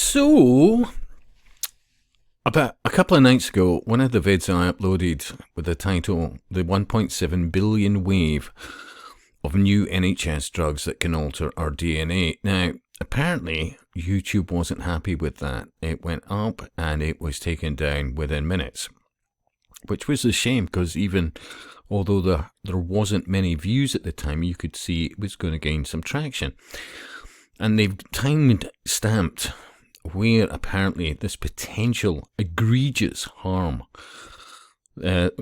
So, about a couple of nights ago, one of the vids I uploaded with the title, The 1.7 Billion Wave of New NHS Drugs That Can Alter Our DNA. Now, apparently, YouTube wasn't happy with that. It went up and it was taken down within minutes, which was a shame because even although there wasn't many views at the time, you could see it was going to gain some traction. And they've time-stamped where apparently this potential egregious harm, that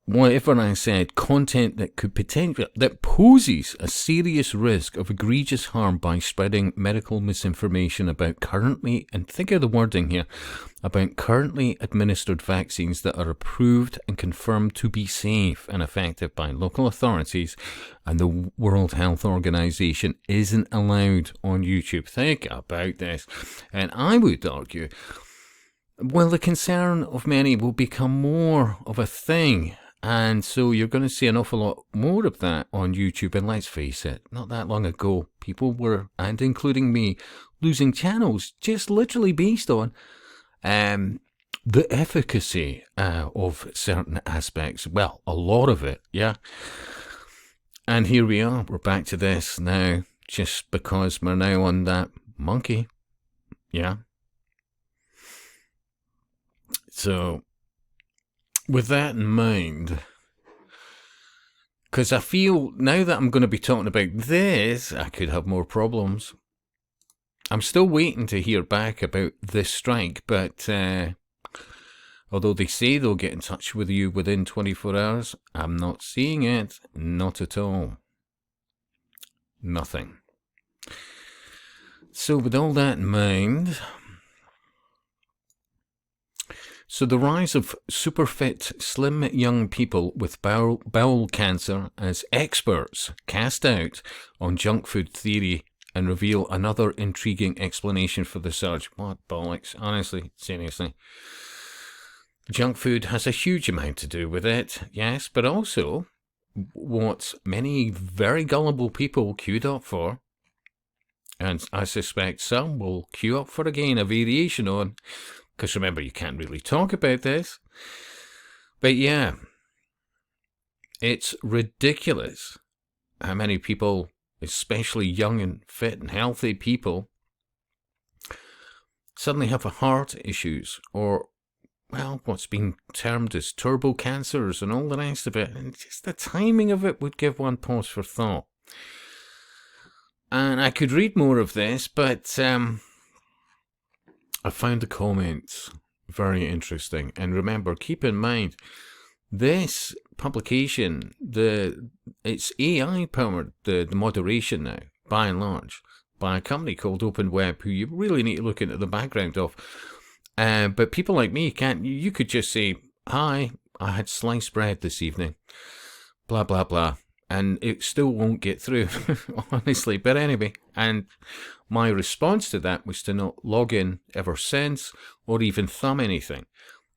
whatever I said, content that could that poses a serious risk of egregious harm by spreading medical misinformation about currently, and think of the wording here, about currently administered vaccines that are approved and confirmed to be safe and effective by local authorities and the World Health Organization, isn't allowed on YouTube. Think about this. And I would argue, well, the concern of many will become more of a thing. And so you're going to see an awful lot more of that on YouTube. And let's face it, not that long ago, people were, and including me, losing channels just literally based on the efficacy of certain aspects. Well, a lot of it, yeah. And here we are. We're back to this now, just because we're now on that monkey. Yeah. So, with that in mind, because I feel now that I'm going to be talking about this, I could have more problems. I'm still waiting to hear back about this strike, but although they say they'll get in touch with you within 24 hours, I'm not seeing it. Not at all. Nothing. So with all that in mind, so the rise of super fit, slim young people with bowel cancer as experts cast doubt on junk food theory and reveal another intriguing explanation for the surge. What bollocks, honestly, seriously. Junk food has a huge amount to do with it, yes, but also what many very gullible people queued up for, and I suspect some will queue up for again a variation on, because remember, you can't really talk about this. But yeah, it's ridiculous how many people, especially young and fit and healthy people, suddenly have heart issues or, well, what's been termed as turbo cancers and all the rest of it. And just the timing of it would give one pause for thought. And I could read more of this, but I found the comments very interesting. And remember, keep in mind, this publication, it's AI powered, the moderation now, by and large, by a company called Open Web, who you really need to look into the background of. But people like me can't. You could just say, "Hi, I had sliced bread this evening," blah blah blah, and it still won't get through, honestly. But anyway, and my response to that was to not log in ever since, or even thumb anything.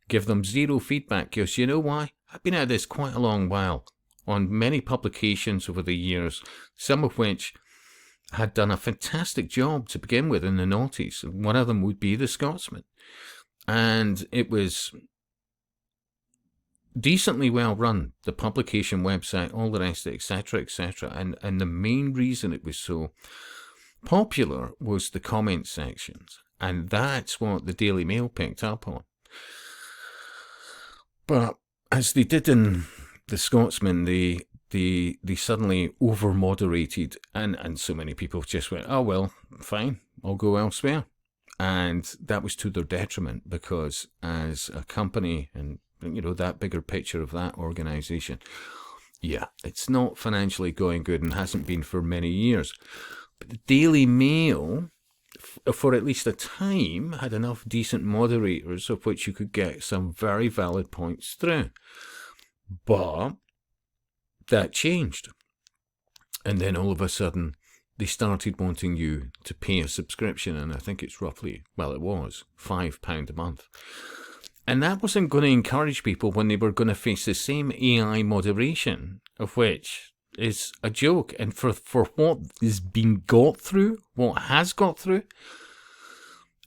Give them zero feedback, because you know why? I've been at this quite a long while, on many publications over the years, some of which had done a fantastic job to begin with in the noughties. One of them would be The Scotsman. And it was decently well run, the publication website, all the rest of it, etc., etc. And the main reason it was so popular was the comment sections. And that's what the Daily Mail picked up on. But as they did in The Scotsman, they suddenly over-moderated, and so many people just went, oh, well, fine, I'll go elsewhere. And that was to their detriment, because as a company and, you know, that bigger picture of that organization, yeah, it's not financially going good and hasn't been for many years. But the Daily Mail, for at least a time, had enough decent moderators of which you could get some very valid points through. But that changed. And then all of a sudden, they started wanting you to pay a subscription, and I think it's roughly, well, it was £5 a month. And that wasn't going to encourage people when they were going to face the same AI moderation, of which is a joke. And for what is being got through, what has got through,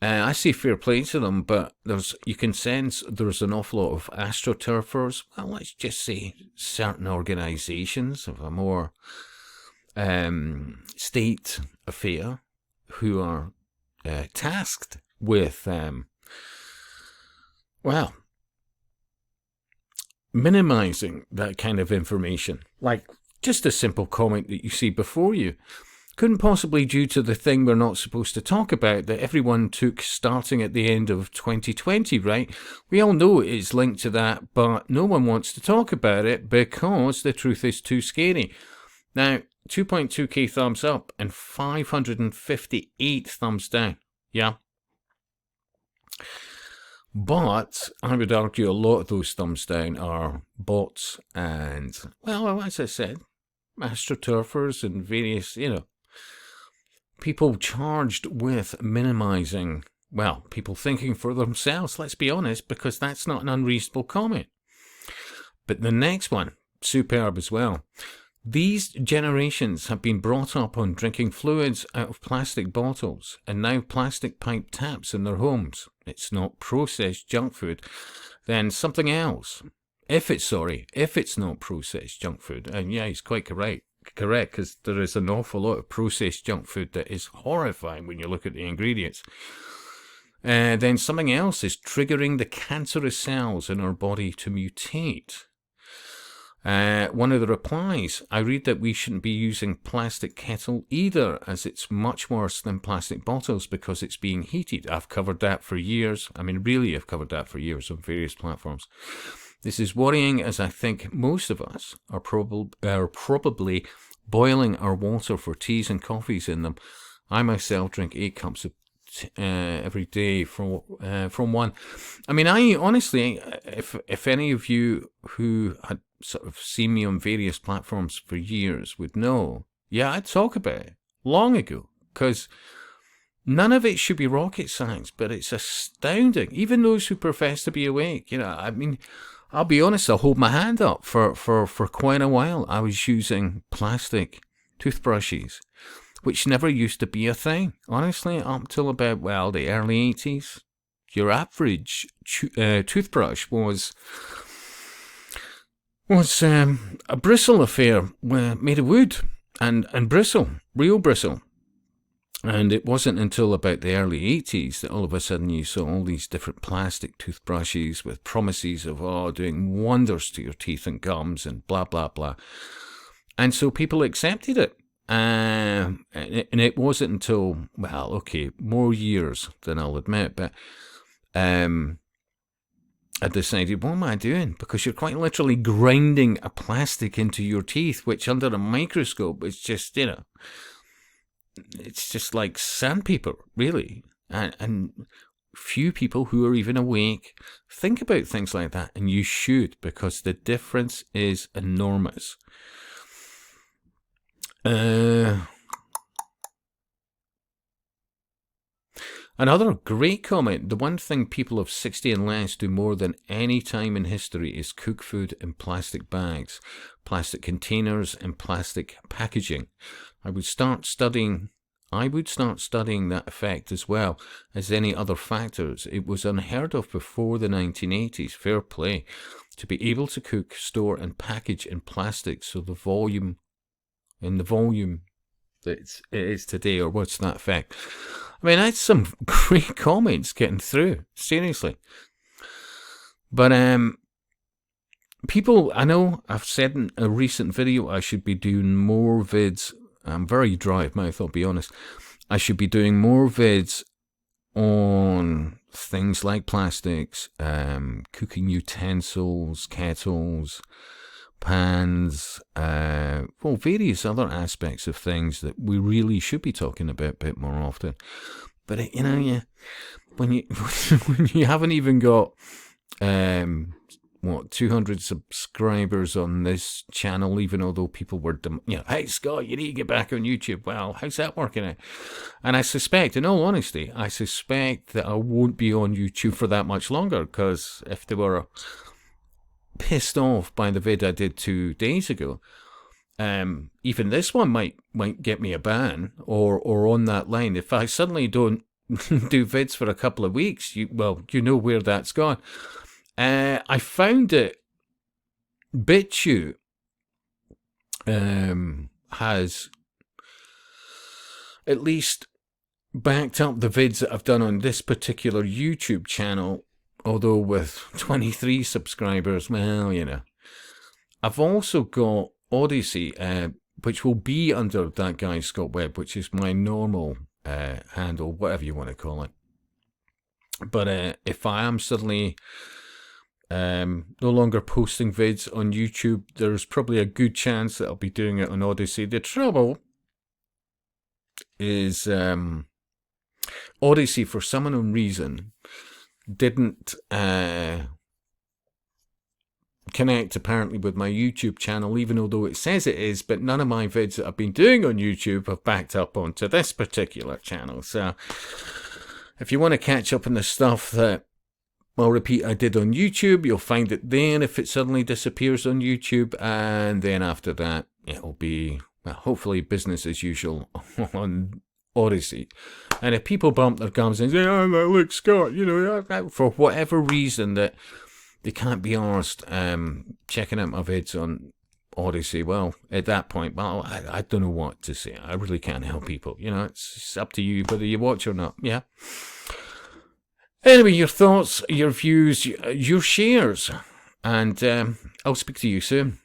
I say fair play to them, but you can sense there's an awful lot of astroturfers. Well, let's just say certain organisations of a more state affair who are tasked with, minimising that kind of information. Like just a simple comment that you see before you. Couldn't possibly due to the thing we're not supposed to talk about that everyone took starting at the end of 2020, right? We all know it is linked to that, but no one wants to talk about it because the truth is too scary. Now, 2.2k thumbs up and 558 thumbs down. Yeah. But I would argue a lot of those thumbs down are bots and, well, as I said, astroturfers and various, people charged with minimising, people thinking for themselves, let's be honest, because that's not an unreasonable comment. But the next one, superb as well. These generations have been brought up on drinking fluids out of plastic bottles and now plastic pipe taps in their homes. It's not processed junk food, then something else. If it's not processed junk food, and yeah, he's quite correct, because there is an awful lot of processed junk food that is horrifying when you look at the ingredients. Then something else is triggering the cancerous cells in our body to mutate. One of the replies, I read that we shouldn't be using plastic kettle either, as it's much worse than plastic bottles because it's being heated. I've covered that for years. I've covered that for years on various platforms. This is worrying, as I think most of us are probably boiling our water for teas and coffees in them. I myself drink 8 cups of every day from one. I honestly, if any of you who had sort of seen me on various platforms for years would know, yeah, I'd talk about it long ago, because none of it should be rocket science, but it's astounding. Even those who profess to be awake, I'll be honest, I'll hold my hand up. For quite a while, I was using plastic toothbrushes, which never used to be a thing. Honestly, up till about, the early 80s, your average toothbrush was a bristle affair made of wood and bristle, real bristle. And it wasn't until about the early 80s that all of a sudden you saw all these different plastic toothbrushes with promises of, doing wonders to your teeth and gums and blah, blah, blah. And so people accepted it. And it wasn't until, more years than I'll admit, but I decided, what am I doing? Because you're quite literally grinding a plastic into your teeth, which under a microscope is just, it's just like sandpaper, really. And few people who are even awake think about things like that, and you should, because the difference is enormous. Another great comment. The one thing people of 60 and less do more than any time in history is cook food in plastic bags, plastic containers, and plastic packaging. I would start studying that effect as well as any other factors. It was unheard of before the 1980s. Fair play. To be able to cook, store, and package in plastic, so the volume that it is today, or what's that effect? That's some great comments getting through, seriously. But people, I know I've said in a recent video I should be doing more vids. I'm very dry of mouth, I'll be honest. I should be doing more vids on things like plastics, cooking utensils, kettles, pans, various other aspects of things that we really should be talking about a bit more often. But when you haven't even got 200 subscribers on this channel, even although people were, hey Scott, you need to get back on YouTube. Well, how's that working out? And I suspect, in all honesty, that I won't be on YouTube for that much longer, because if they were pissed off by the vid I did 2 days ago, even this one might get me a ban or on that line. If I suddenly don't do vids for a couple of weeks, you know where that's gone. I found it. BitChute has at least backed up the vids that I've done on this particular YouTube channel, although with 23 subscribers, well, you know. I've also got Odyssey, which will be under that guy Scott Webb, which is my normal handle, whatever you want to call it. But if I am suddenly no longer posting vids on YouTube, there's probably a good chance that I'll be doing it on Odyssey. The trouble is Odyssey, for some unknown reason, didn't connect apparently with my YouTube channel, even although it says it is, but none of my vids that I've been doing on YouTube have backed up onto this particular channel. So if you want to catch up on the stuff that, I'll repeat, I did on YouTube, you'll find it there if it suddenly disappears on YouTube, and then after that it'll be, well, hopefully business as usual on Odyssey. And if people bump their gums and say, oh, look, Scott, you know, for whatever reason that they can't be arsed checking out my vids on Odyssey, well, at that point, well, I don't know what to say. I really can't help people. You know, it's up to you whether you watch or not. Yeah. Anyway, your thoughts, your views, your shares. And I'll speak to you soon.